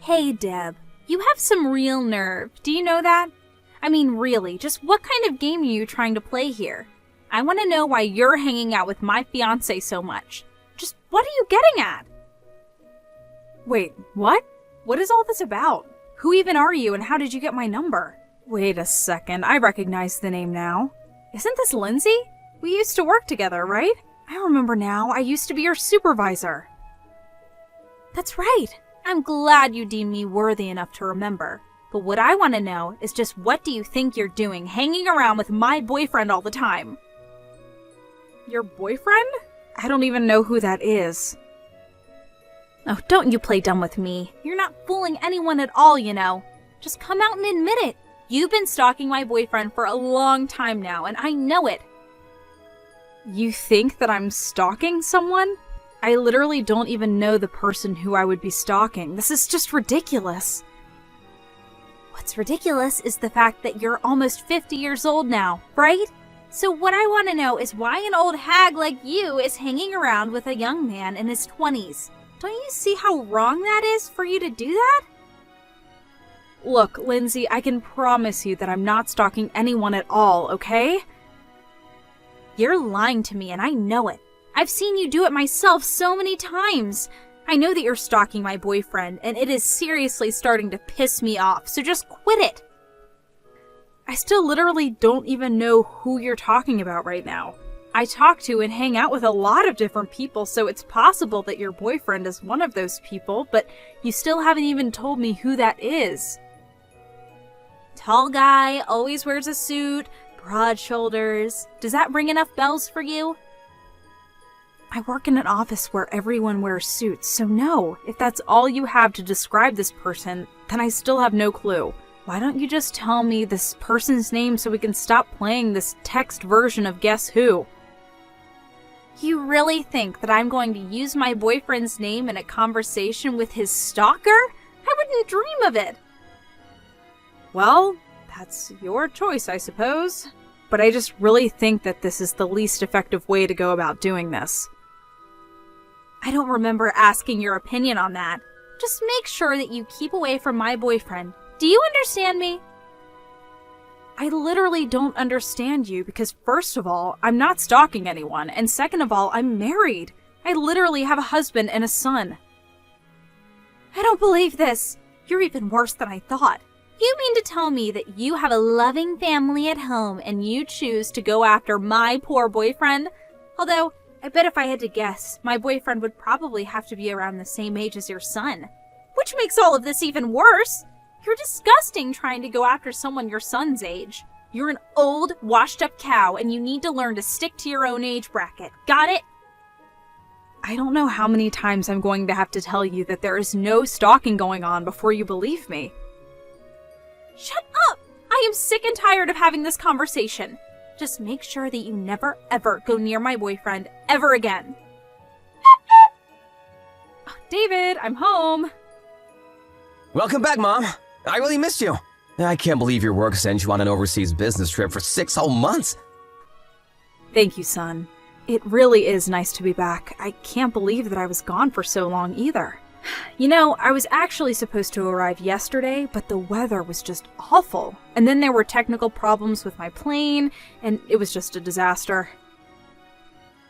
Hey, Deb, you have some real nerve. Do you know that? I mean, really, just what kind of game are you trying to play here? I want to know why you're hanging out with my fiance so much. Just what are you getting at? Wait, what? What is all this about? Who even are you and how did you get my number? Wait a second, I recognize the name now. Isn't this Lindsay? We used to work together, right? I remember now, I used to be your supervisor. That's right. I'm glad you deem me worthy enough to remember. But what I want to know is just what do you think you're doing hanging around with my boyfriend all the time? Your boyfriend? I don't even know who that is. Oh, don't you play dumb with me. You're not fooling anyone at all, you know. Just come out and admit it. You've been stalking my boyfriend for a long time now, and I know it. You think that I'm stalking someone? I literally don't even know the person who I would be stalking. This is just ridiculous. What's ridiculous is the fact that you're almost 50 years old now, right? So what I want to know is why an old hag like you is hanging around with a young man in his 20s. Don't you see how wrong that is for you to do that? Look, Lindsay, I can promise you that I'm not stalking anyone at all, okay? You're lying to me and I know it. I've seen you do it myself so many times. I know that you're stalking my boyfriend, and it is seriously starting to piss me off, so just quit it. I still literally don't even know who you're talking about right now. I talk to and hang out with a lot of different people, so it's possible that your boyfriend is one of those people, but you still haven't even told me who that is. Tall guy, always wears a suit, broad shoulders. Does that ring enough bells for you? I work in an office where everyone wears suits, so no, if that's all you have to describe this person, then I still have no clue. Why don't you just tell me this person's name so we can stop playing this text version of Guess Who? You really think that I'm going to use my boyfriend's name in a conversation with his stalker? I wouldn't dream of it. Well, that's your choice, I suppose. But I just really think that this is the least effective way to go about doing this. I don't remember asking your opinion on that. Just make sure that you keep away from my boyfriend. Do you understand me? I literally don't understand you because first of all, I'm not stalking anyone, and second of all, I'm married. I literally have a husband and a son. I don't believe this. You're even worse than I thought. You mean to tell me that you have a loving family at home and you choose to go after my poor boyfriend? Although, I bet if I had to guess, my boyfriend would probably have to be around the same age as your son. Which makes all of this even worse. You're disgusting trying to go after someone your son's age. You're an old, washed-up cow and you need to learn to stick to your own age bracket. Got it? I don't know how many times I'm going to have to tell you that there is no stalking going on before you believe me. Shut up! I am sick and tired of having this conversation. Just make sure that you never, ever go near my boyfriend ever again. Oh, David, I'm home. Welcome back, Mom. I really missed you. I can't believe your work sent you on an overseas business trip for 6 whole months. Thank you, son. It really is nice to be back. I can't believe that I was gone for so long either. You know, I was actually supposed to arrive yesterday, but the weather was just awful. And then there were technical problems with my plane, and it was just a disaster.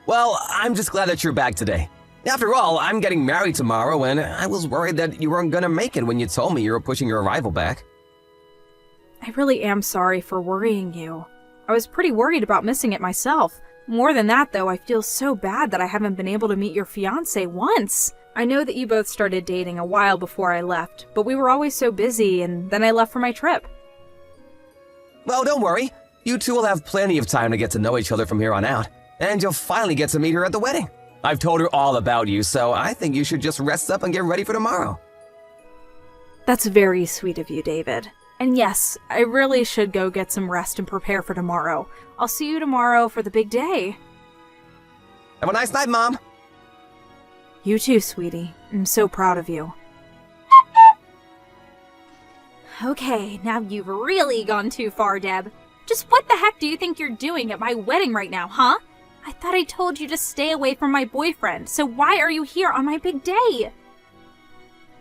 Well, I'm just glad that you're back today. After all, I'm getting married tomorrow, and I was worried that you weren't gonna make it when you told me you were pushing your arrival back. I really am sorry for worrying you. I was pretty worried about missing it myself. More than that, though, I feel so bad that I haven't been able to meet your fiance once. I know that you both started dating a while before I left, but we were always so busy, and then I left for my trip. Well, don't worry. You two will have plenty of time to get to know each other from here on out, and you'll finally get to meet her at the wedding. I've told her all about you, so I think you should just rest up and get ready for tomorrow. That's very sweet of you, David. And yes, I really should go get some rest and prepare for tomorrow. I'll see you tomorrow for the big day. Have a nice night, Mom. You too, sweetie. I'm so proud of you. Okay, now you've really gone too far, Deb. Just what the heck do you think you're doing at my wedding right now, huh? I thought I told you to stay away from my boyfriend, so why are you here on my big day?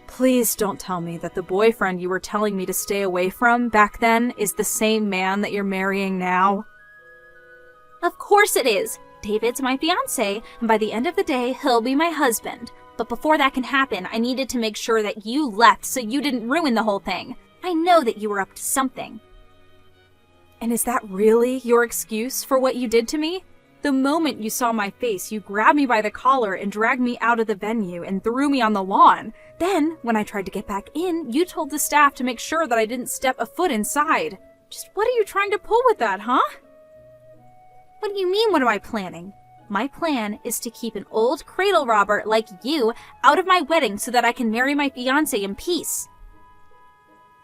Please don't tell me that the boyfriend you were telling me to stay away from back then is the same man that you're marrying now. Of course it is. David's my fiance, and by the end of the day, he'll be my husband. But before that can happen, I needed to make sure that you left so you didn't ruin the whole thing. I know that you were up to something. And is that really your excuse for what you did to me? The moment you saw my face, you grabbed me by the collar and dragged me out of the venue and threw me on the lawn. Then, when I tried to get back in, you told the staff to make sure that I didn't step a foot inside. Just what are you trying to pull with that, huh? What do you mean, what am I planning? My plan is to keep an old cradle robber like you out of my wedding so that I can marry my fiancé in peace.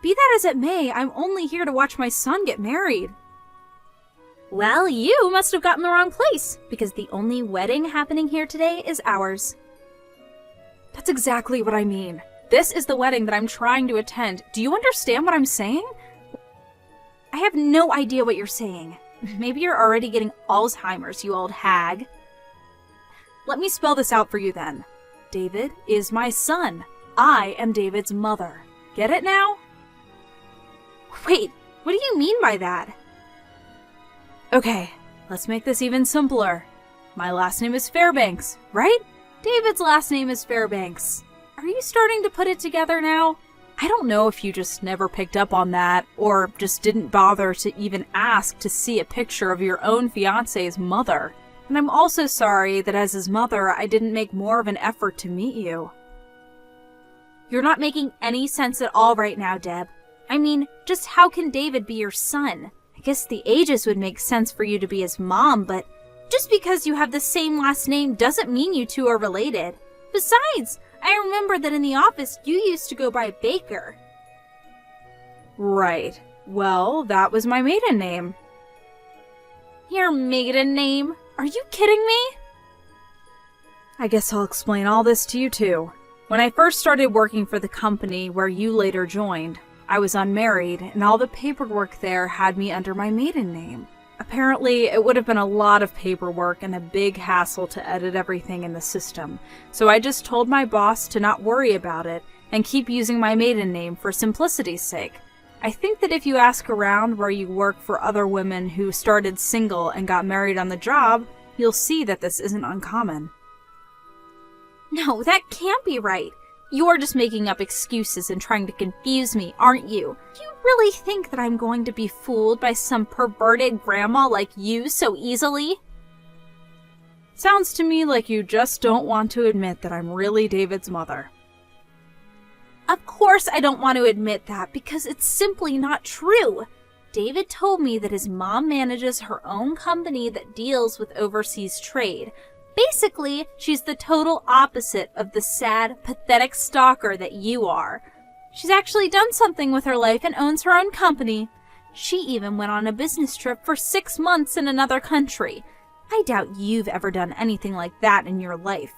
Be that as it may, I'm only here to watch my son get married. Well, you must have gotten the wrong place, because the only wedding happening here today is ours. That's exactly what I mean. This is the wedding that I'm trying to attend. Do you understand what I'm saying? I have no idea what you're saying. Maybe you're already getting Alzheimer's, you old hag. Let me spell this out for you then. David is my son. I am David's mother. Get it now? Wait, what do you mean by that? Okay, let's make this even simpler. My last name is Fairbanks, right? David's last name is Fairbanks. Are you starting to put it together now? I don't know if you just never picked up on that, or just didn't bother to even ask to see a picture of your own fiancé's mother. And I'm also sorry that as his mother, I didn't make more of an effort to meet you. You're not making any sense at all right now, Deb. I mean, just how can David be your son? I guess the ages would make sense for you to be his mom, but just because you have the same last name doesn't mean you two are related. Besides, I remember that in the office you used to go by Baker. Right. Well, that was my maiden name. Your maiden name? Are you kidding me? I guess I'll explain all this to you too. When I first started working for the company where you later joined, I was unmarried, and all the paperwork there had me under my maiden name. Apparently, it would have been a lot of paperwork and a big hassle to edit everything in the system, so I just told my boss to not worry about it and keep using my maiden name for simplicity's sake. I think that if you ask around where you work for other women who started single and got married on the job, you'll see that this isn't uncommon. No, that can't be right. You're just making up excuses and trying to confuse me, aren't you? You really think that I'm going to be fooled by some perverted grandma like you so easily? Sounds to me like you just don't want to admit that I'm really David's mother. Of course I don't want to admit that, because it's simply not true. David told me that his mom manages her own company that deals with overseas trade. Basically, she's the total opposite of the sad, pathetic stalker that you are. She's actually done something with her life and owns her own company. She even went on a business trip for 6 months in another country. I doubt you've ever done anything like that in your life.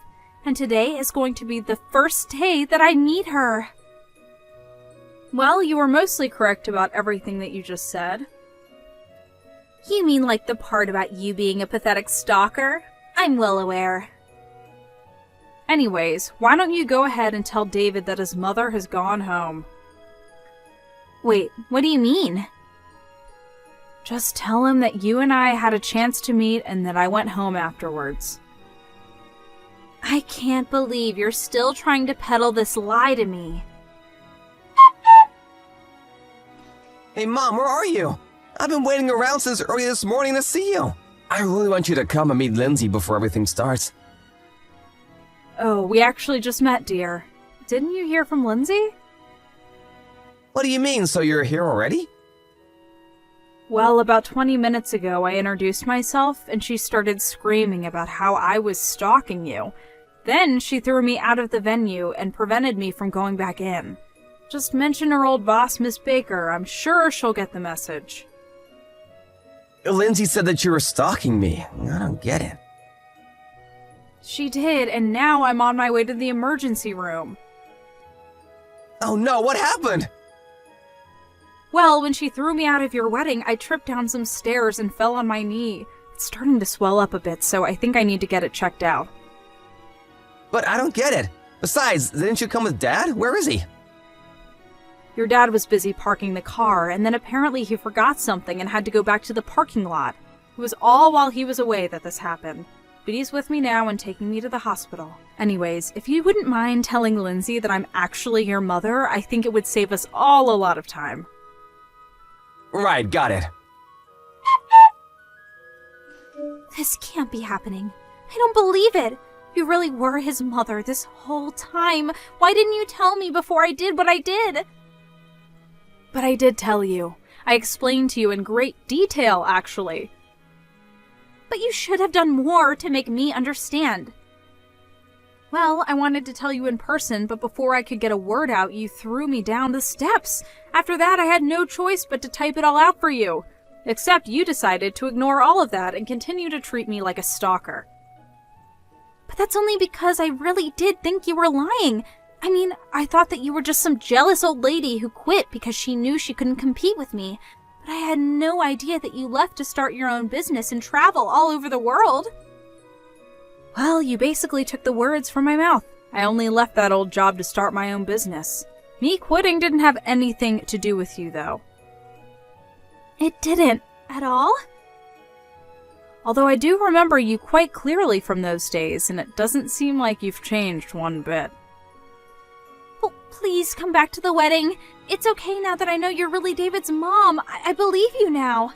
And today is going to be the first day that I meet her. Well, you were mostly correct about everything that you just said. You mean like the part about you being a pathetic stalker? I'm well aware. Anyways, why don't you go ahead and tell David that his mother has gone home? Wait, what do you mean? Just tell him that you and I had a chance to meet and that I went home afterwards. I can't believe you're still trying to peddle this lie to me. Hey, Mom, where are you? I've been waiting around since early this morning to see you. I really want you to come and meet Lindsay before everything starts. Oh, we actually just met, dear. Didn't you hear from Lindsay? What do you mean, so you're here already? Well, about 20 minutes ago, I introduced myself, and she started screaming about how I was stalking you. Then she threw me out of the venue and prevented me from going back in. Just mention her old boss, Miss Baker. I'm sure she'll get the message. Lindsay said that you were stalking me. I don't get it. She did, and now I'm on my way to the emergency room. Oh no, what happened? Well, when she threw me out of your wedding, I tripped down some stairs and fell on my knee. It's starting to swell up a bit, so I think I need to get it checked out. But I don't get it. Besides, didn't you come with Dad? Where is he? Your dad was busy parking the car, and then apparently he forgot something and had to go back to the parking lot. It was all while he was away that this happened. But he's with me now and taking me to the hospital. Anyways, if you wouldn't mind telling Lindsay that I'm actually your mother, I think it would save us all a lot of time. Right, got it. This can't be happening. I don't believe it. You really were his mother this whole time. Why didn't you tell me before I did what I did? But I did tell you. I explained to you in great detail, actually. But you should have done more to make me understand. Well, I wanted to tell you in person, but before I could get a word out, you threw me down the steps. After that, I had no choice but to type it all out for you. Except you decided to ignore all of that and continue to treat me like a stalker. But that's only because I really did think you were lying. I mean, I thought that you were just some jealous old lady who quit because she knew she couldn't compete with me. But I had no idea that you left to start your own business and travel all over the world. Well, you basically took the words from my mouth. I only left that old job to start my own business. Me quitting didn't have anything to do with you, though. It didn't at all? Although I do remember you quite clearly from those days, and it doesn't seem like you've changed one bit. Oh, please come back to the wedding. It's okay now that I know you're really David's mom. I believe you now.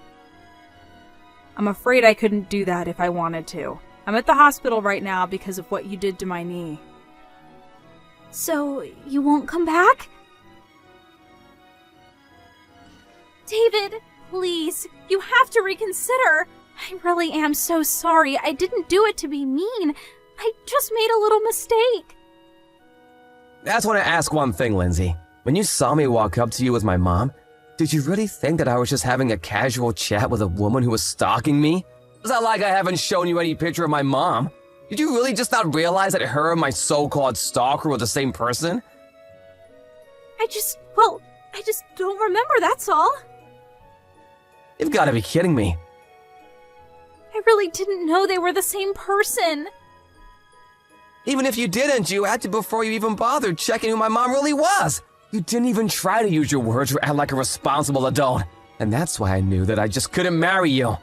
I'm afraid I couldn't do that if I wanted to. I'm at the hospital right now because of what you did to my knee. So, you won't come back? David, please, you have to reconsider. I really am so sorry. I didn't do it to be mean. I just made a little mistake. I just want to ask one thing, Lindsay. When you saw me walk up to you with my mom, did you really think that I was just having a casual chat with a woman who was stalking me? It's not like I haven't shown you any picture of my mom. Did you really just not realize that her and my so-called stalker were the same person? I just don't remember, that's all. You've got to be kidding me. I really didn't know they were the same person. Even if you didn't, you acted before you even bothered checking who my mom really was. You didn't even try to use your words or act like a responsible adult. And that's why I knew that I just couldn't marry you.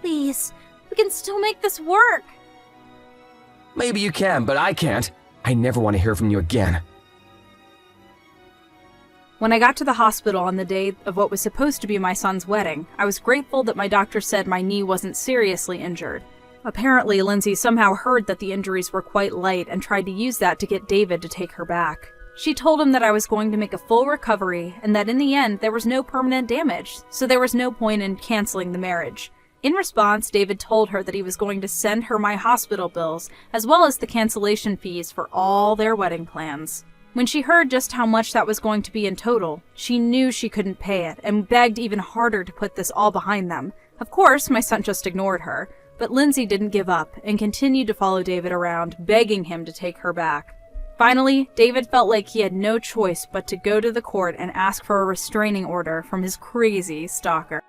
Please, we can still make this work. Maybe you can, but I can't. I never want to hear from you again. When I got to the hospital on the day of what was supposed to be my son's wedding, I was grateful that my doctor said my knee wasn't seriously injured. Apparently, Lindsay somehow heard that the injuries were quite light and tried to use that to get David to take her back. She told him that I was going to make a full recovery and that in the end there was no permanent damage, so there was no point in canceling the marriage. In response, David told her that he was going to send her my hospital bills, as well as the cancellation fees for all their wedding plans. When she heard just how much that was going to be in total, she knew she couldn't pay it and begged even harder to put this all behind them. Of course, my son just ignored her, but Lindsay didn't give up and continued to follow David around, begging him to take her back. Finally, David felt like he had no choice but to go to the court and ask for a restraining order from his crazy stalker.